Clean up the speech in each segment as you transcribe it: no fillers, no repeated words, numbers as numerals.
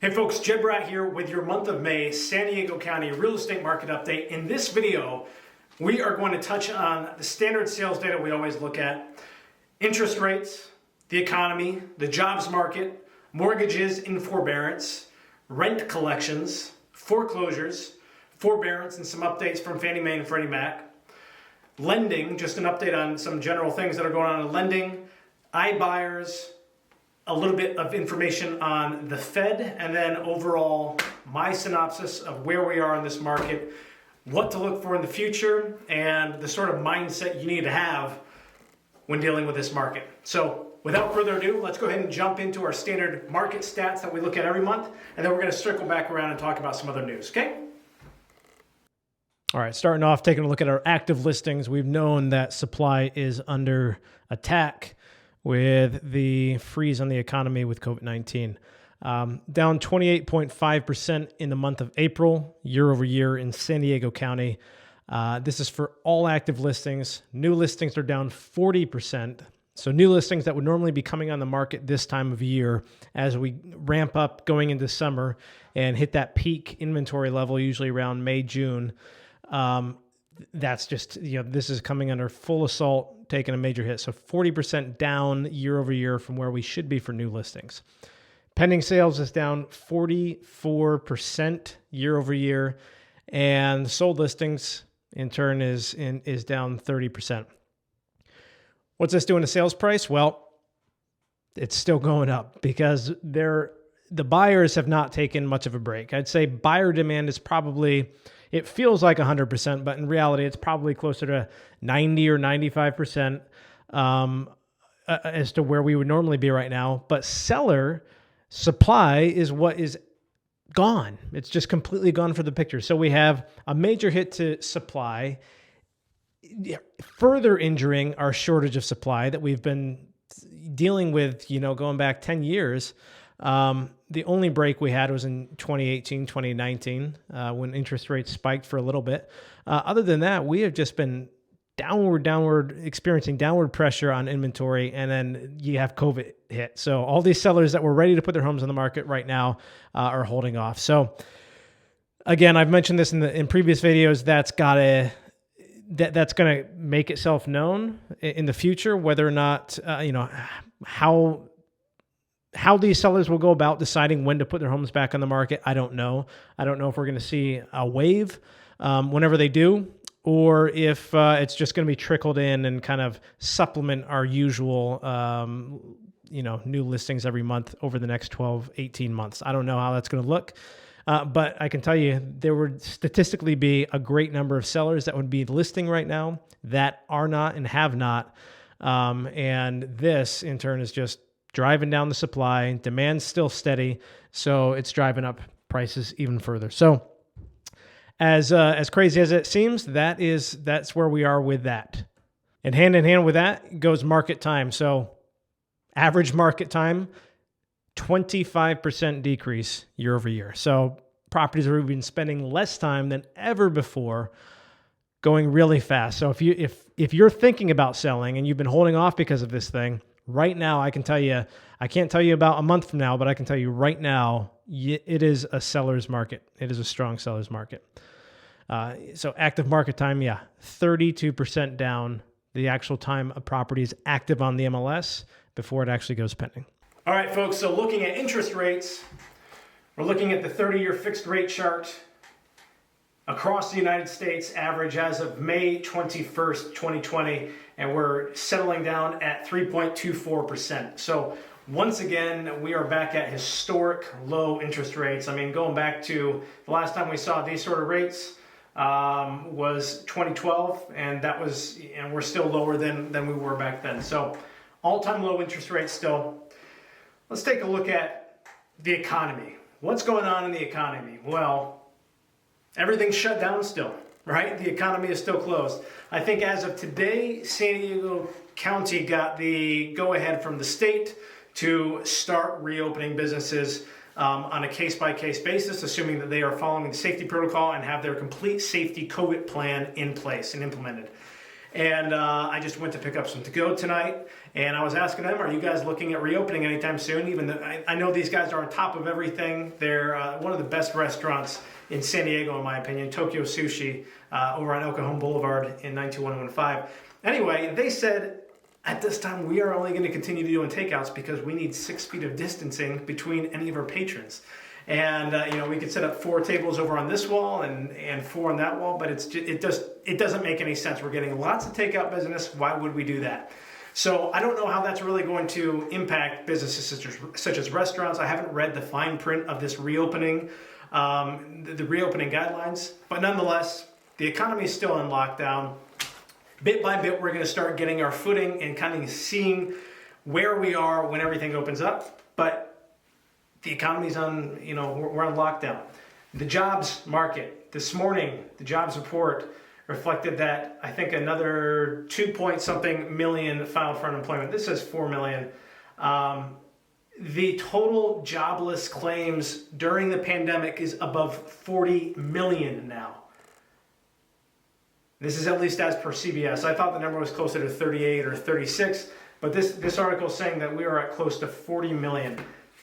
Hey folks, Jed Bratt here with your month of May San Diego County real estate market update. In this video, we are going to touch on the standard sales data we always look at, interest rates, the economy, the jobs market, mortgages in forbearance, rent collections, foreclosures, forbearance, and some updates from Fannie Mae and Freddie Mac, lending, just an update on some general things that are going on in lending, iBuyers, a little bit of information on the Fed, and then overall my synopsis of where we are in this market, what to look for in the future, and the sort of mindset you need to have when dealing with this market. So without further ado, let's go ahead and jump into our standard market stats that we look at every month, and then we're going to circle back around and talk about some other news, okay? All right, starting off, taking a look at our active listings. We've known that supply is under attack with the freeze on the economy with COVID-19. Down 28.5% in the month of April, year over year in San Diego County. This is for all active listings. New listings are down 40%. So new listings that would normally be coming on the market this time of year as we ramp up going into summer and hit that peak inventory level, usually around May, June. That's just, this is coming under full assault, taking a major hit. So 40% down year over year from where we should be for new listings. Pending sales is down 44% year over year, and sold listings in turn is down 30%. What's this doing to sales price? Well, it's still going up because the buyers have not taken much of a break. I'd say buyer demand is probably, it feels like 100%, but in reality, it's probably closer to 90 or 95% as to where we would normally be right now. But seller supply is what is gone. It's just completely gone for the picture. So we have a major hit to supply, further injuring our shortage of supply that we've been dealing with, going back 10 years. The only break we had was in 2018, 2019, when interest rates spiked for a little bit. Other than that, we have just been experiencing downward pressure on inventory, and then you have COVID hit. So all these sellers that were ready to put their homes on the market right now are holding off. So again, I've mentioned this in previous videos. That's going to make itself known in the future, whether or not, how these sellers will go about deciding when to put their homes back on the market, I don't know. I don't know if we're going to see a wave whenever they do, or if it's just going to be trickled in and kind of supplement our usual, new listings every month over the next 12, 18 months. I don't know how that's going to look, but I can tell you there would statistically be a great number of sellers that would be listing right now that are not and have not. And this, in turn, is just driving down the supply. Demand's still steady, so it's driving up prices even further. So as crazy as it seems, that's where we are with that. And hand in hand with that goes market time. So average market time, 25% decrease year over year. So properties have been spending less time than ever before, going really fast. So if you're thinking about selling and you've been holding off because of this thing, right now, I can tell you, I can't tell you about a month from now, but I can tell you right now, it is a seller's market. It is a strong seller's market. So active market time, 32% down the actual time a property is active on the MLS before it actually goes pending. All right, folks, so looking at interest rates, we're looking at the 30-year fixed rate chart across the United States, average as of May 21st, 2020, and we're settling down at 3.24%. So once again, we are back at historic low interest rates. I mean, going back to the last time we saw these sort of rates was 2012, and we're still lower than we were back then. So all-time low interest rates still. Let's take a look at the economy. What's going on in the economy? Well, everything's shut down still, right? The economy is still closed. I think as of today, San Diego County got the go-ahead from the state to start reopening businesses on a case-by-case basis, assuming that they are following the safety protocol and have their complete safety COVID plan in place and implemented. And I just went to pick up some to-go tonight, and I was asking them, are you guys looking at reopening anytime soon? Even though I know these guys are on top of everything. They're one of the best restaurants in San Diego, in my opinion, Tokyo Sushi, over on El Cajon Boulevard in 92115. Anyway, they said, at this time, we are only going to continue doing takeouts because we need 6 feet of distancing between any of our patrons. And we could set up 4 tables over on this wall and 4 on that wall, but it doesn't make any sense. We're getting lots of takeout business. Why would we do that? So I don't know how that's really going to impact businesses such as restaurants. I haven't read the fine print of this reopening, the reopening guidelines, but nonetheless, the economy is still in lockdown. Bit by bit, we're going to start getting our footing and kind of seeing where we are when everything opens up. But the economy's on, we're on lockdown. The jobs market, this morning, the jobs report reflected that I think another 2-point-something million filed for unemployment. This says 4 million. The total jobless claims during the pandemic is above 40 million now. This is at least as per CBS. I thought the number was closer to 38 or 36, but this article is saying that we are at close to 40 million.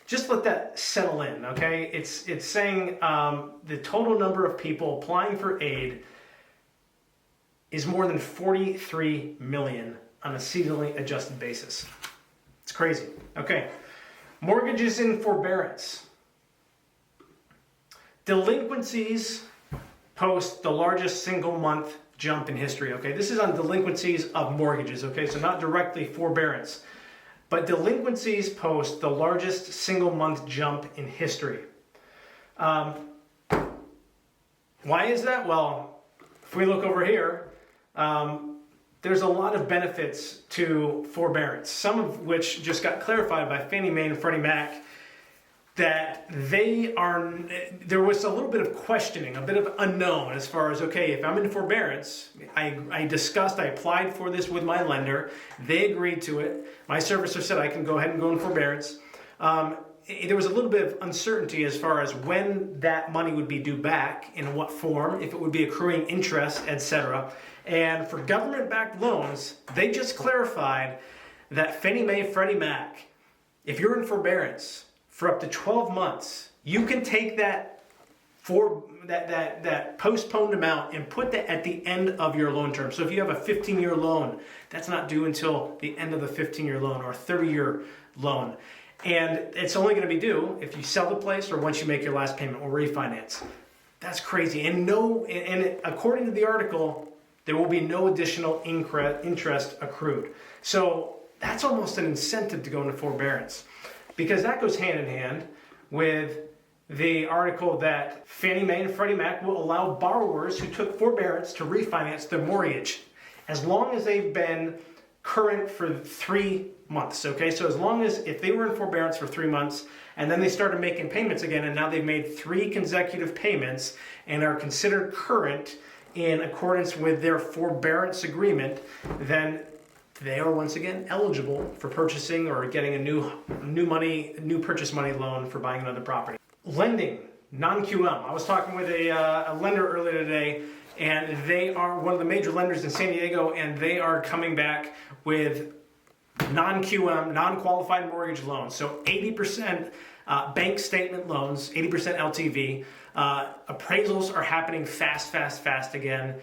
Just let that settle in, okay? It's saying the total number of people applying for aid is more than 43 million on a seasonally adjusted basis. It's crazy. Okay, mortgages in forbearance. Delinquencies post the largest single month jump in history, okay? This is on delinquencies of mortgages, okay? So not directly forbearance. But delinquencies post the largest single month jump in history. Why is that? Well, if we look over here, there's a lot of benefits to forbearance, some of which just got clarified by Fannie Mae and Freddie Mac, that there was a little bit of questioning, a bit of unknown as far as, okay, if I'm in forbearance, I applied for this with my lender, they agreed to it, my servicer said I can go ahead and go in forbearance. There was a little bit of uncertainty as far as when that money would be due back, in what form, if it would be accruing interest, etc. And for government-backed loans, they just clarified that Fannie Mae, Freddie Mac, if you're in forbearance for up to 12 months, you can take that postponed amount and put that at the end of your loan term. So if you have a 15-year loan, that's not due until the end of the 15-year loan or 30-year loan. And it's only going to be due if you sell the place or once you make your last payment or refinance. That's crazy. And according to the article, there will be no additional interest accrued. So that's almost an incentive to go into forbearance, because that goes hand in hand with the article that Fannie Mae and Freddie Mac will allow borrowers who took forbearance to refinance their mortgage as long as they've been current for 3 months, okay? So as long as, if they were in forbearance for 3 months and then they started making payments again and now they've made 3 consecutive payments and are considered current in accordance with their forbearance agreement, then they are once again eligible for purchasing or getting a new purchase money loan for buying another property. Lending, non-QM. I was talking with a lender earlier today, and they are one of the major lenders in San Diego, and they are coming back with non-QM, non-qualified mortgage loans. So 80% bank statement loans, 80% LTV. Appraisals are happening fast again.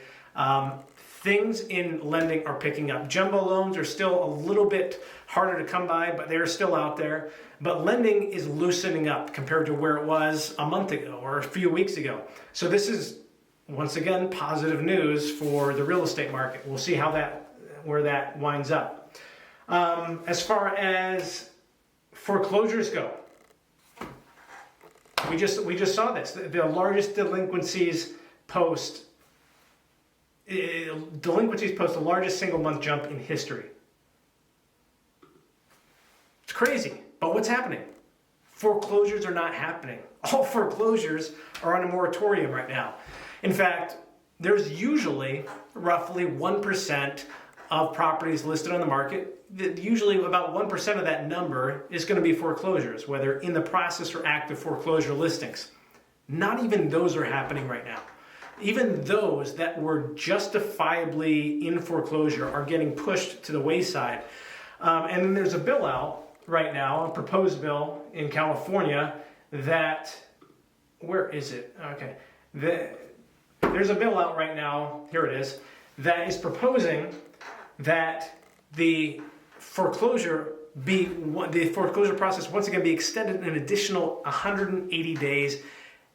Things in lending are picking up. Jumbo loans are still a little bit harder to come by, but they're still out there. But lending is loosening up compared to where it was a month ago or a few weeks ago. So this is, once again, positive news for the real estate market. We'll see where that winds up. As far as foreclosures go, we just saw this. The largest delinquencies post the largest single month jump in history. It's crazy, but what's happening? Foreclosures are not happening. All foreclosures are on a moratorium right now. In fact, there's usually roughly 1% of properties listed on the market. Usually about 1% of that number is going to be foreclosures, whether in the process or active foreclosure listings. Not even those are happening right now. even those that were justifiably in foreclosure are getting pushed to the wayside. And then there's a bill out right now, a proposed bill in California that, where is it? Okay. There's a bill out right now, here it is, that is proposing that the foreclosure process once again be extended an additional 180 days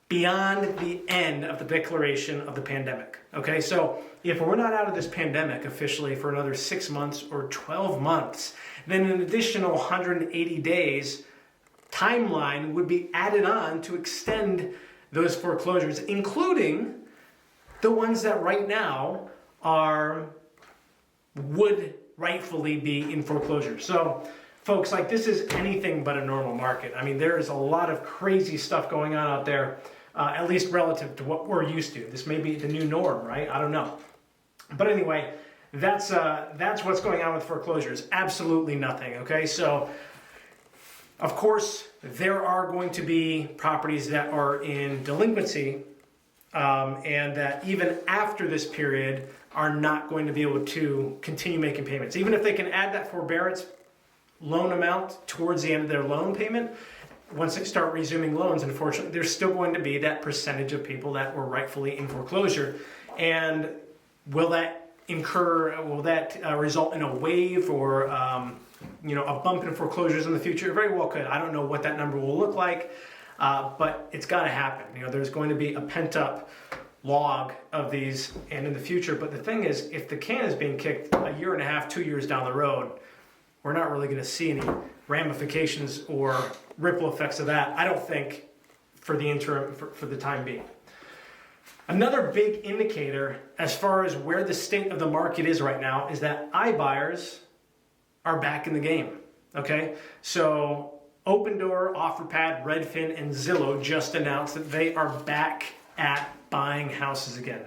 beyond the end of the declaration of the pandemic. Okay, so if we're not out of this pandemic officially for another 6 months or 12 months, then an additional 180 days timeline would be added on to extend those foreclosures, including the ones that right now would rightfully be in foreclosure. So folks, like, this is anything but a normal market. I mean, there is a lot of crazy stuff going on out there, at least relative to what we're used to. This may be the new norm, right? I don't know. But anyway, that's what's going on with foreclosures. Absolutely nothing, okay? So, of course, there are going to be properties that are in delinquency and that even after this period are not going to be able to continue making payments. Even if they can add that forbearance loan amount towards the end of their loan payment, once they start resuming loans, unfortunately, there's still going to be that percentage of people that were rightfully in foreclosure. And will that result in a wave or a bump in foreclosures in the future? It very well could. I don't know what that number will look like, but it's got to happen. There's going to be a pent-up log of these and in the future. But the thing is, if the can is being kicked a year and a half, 2 years down the road, we're not really going to see any ramifications or ripple effects of that, I don't think, for the interim, for the time being. Another big indicator as far as where the state of the market is right now is that iBuyers are back in the game. Okay, so Opendoor, OfferPad, Redfin, and Zillow just announced that they are back at buying houses again.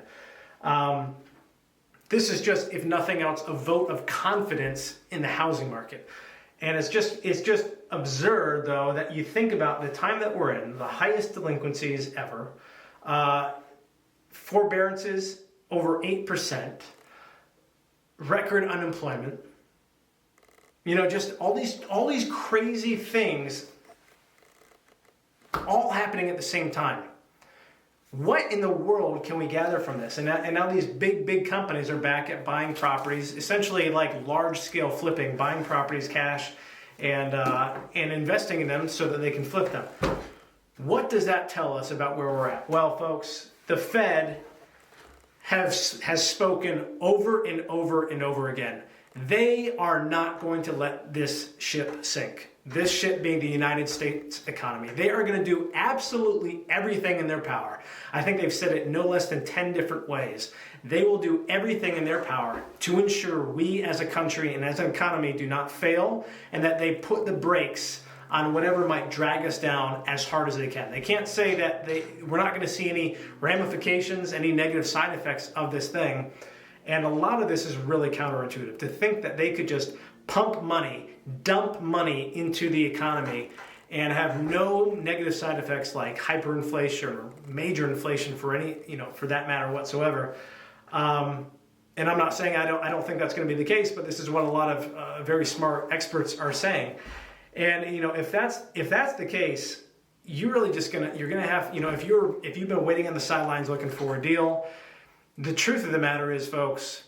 This is just, if nothing else, a vote of confidence in the housing market. And it's just absurd, though, that you think about the time that we're in, the highest delinquencies ever, forbearances over 8%, record unemployment, just all these crazy things all happening at the same time. What in the world can we gather from this? And now these big companies are back at buying properties, essentially like large-scale flipping, buying properties cash and investing in them so that they can flip them. What does that tell us about where we're at? Well, folks, the Fed has spoken over and over and over again. They are not going to let this ship sink. This ship being the United States economy. They are going to do absolutely everything in their power. I think they've said it no less than 10 different ways. They will do everything in their power to ensure we as a country and as an economy do not fail, and that they put the brakes on whatever might drag us down as hard as they can. They can't say that we're not going to see any ramifications, any negative side effects of this thing. And a lot of this is really counterintuitive. To think that they could just pump money, dump money into the economy and have no negative side effects like hyperinflation or major inflation for that matter whatsoever. And I'm not saying I don't think that's going to be the case, but this is what a lot of very smart experts are saying. And if that's the case, you're really you're gonna have if you've been waiting on the sidelines looking for a deal, the truth of the matter is, folks,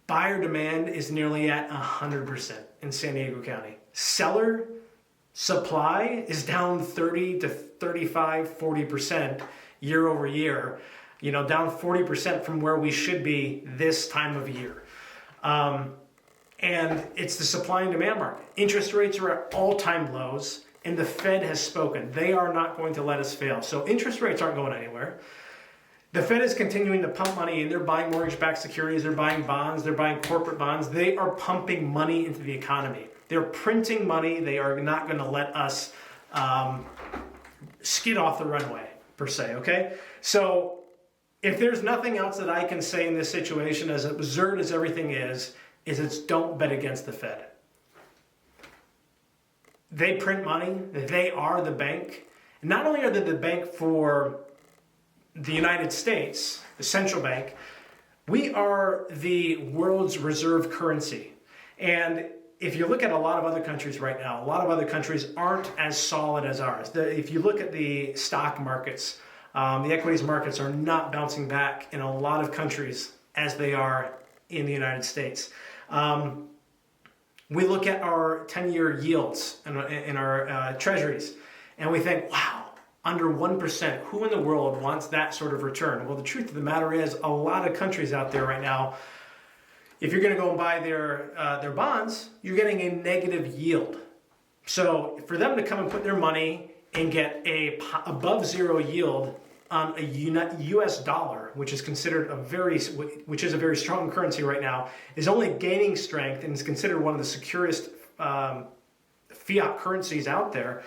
buyer demand is nearly at 100% in San Diego County. Seller supply is down 30 to 35, 40% year over year, down 40% from where we should be this time of year. And it's the supply and demand market. Interest rates are at all-time lows, and the Fed has spoken. They are not going to let us fail. So interest rates aren't going anywhere. The Fed is continuing to pump money in. They're buying mortgage-backed securities. They're buying bonds. They're buying corporate bonds. They are pumping money into the economy. They're printing money. They are not going to let us skid off the runway, per se, okay? So if there's nothing else that I can say in this situation, as absurd as everything is it's don't bet against the Fed. They print money. They are the bank. Not only are they the bank for the United States, the central bank, we are the world's reserve currency. And if you look at a lot of other countries right now, a lot of other countries aren't as solid as ours. If you look at the stock markets, the equities markets are not bouncing back in a lot of countries as they are in the United States. We look at our 10-year yields in our treasuries, and we think, wow, under 1%, who in the world wants that sort of return? Well, the truth of the matter is a lot of countries out there right now, if you're going to go and buy their bonds, you're getting a negative yield. So for them to come and put their money and get a above zero yield on a U.S. dollar, which is considered a very strong currency right now, is only gaining strength and is considered one of the securest fiat currencies out there.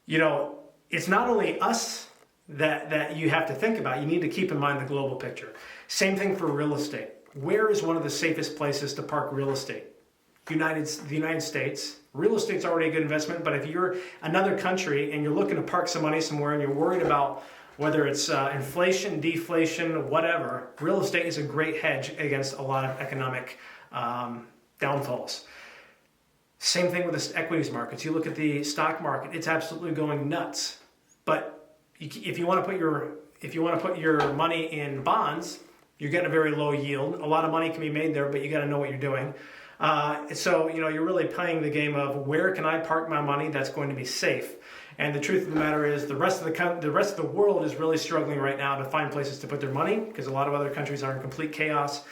You know, it's not only us that you have to think about. You need to keep in mind the global picture. Same thing for real estate. Where is one of the safest places to park real estate? The United States. Real estate's already a good investment, but if you're another country and you're looking to park some money somewhere and you're worried about whether it's inflation, deflation, whatever, real estate is a great hedge against a lot of economic downfalls. Same thing with the equities markets. You look at the stock market; it's absolutely going nuts. But if you want to put your money in bonds, you're getting a very low yield. A lot of money can be made there, but you got to know what you're doing. So you're really playing the game of where can I park my money that's going to be safe. And the truth of the matter is the rest of the world is really struggling right now to find places to put their money because a lot of other countries are in complete chaos,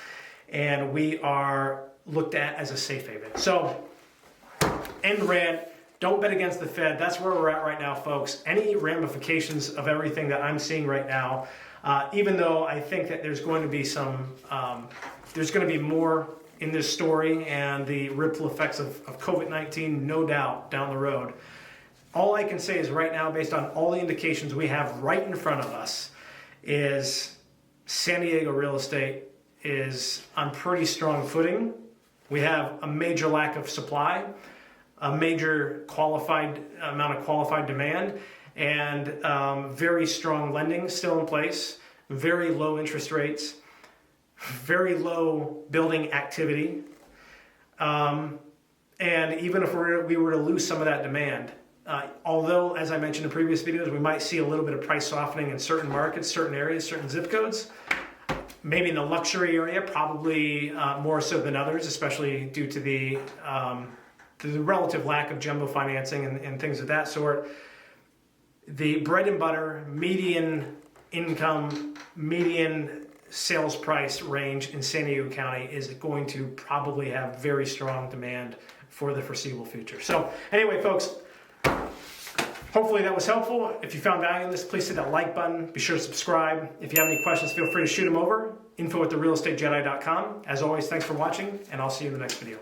and we are looked at as a safe haven. So, end rant. Don't bet against the Fed. That's where we're at right now, folks. Any ramifications of everything that I'm seeing right now, even though I think that there's going to be there's going to be more in this story and the ripple effects of COVID-19, no doubt, down the road. All I can say is right now, based on all the indications we have right in front of us, is San Diego real estate is on pretty strong footing. We have a major lack of supply, a major amount of qualified demand, and very strong lending still in place, very low interest rates, very low building activity. And even if we were to lose some of that demand, although, as I mentioned in previous videos, we might see a little bit of price softening in certain markets, certain areas, certain zip codes, maybe in the luxury area, probably more so than others, especially due to the relative lack of jumbo financing and things of that sort. The bread and butter, median income, median sales price range in San Diego County is going to probably have very strong demand for the foreseeable future. So anyway, folks, hopefully that was helpful. If you found value in this, please hit that like button. Be sure to subscribe. If you have any questions, feel free to shoot them over. info@therealestatejedi.com. As always, thanks for watching, and I'll see you in the next video.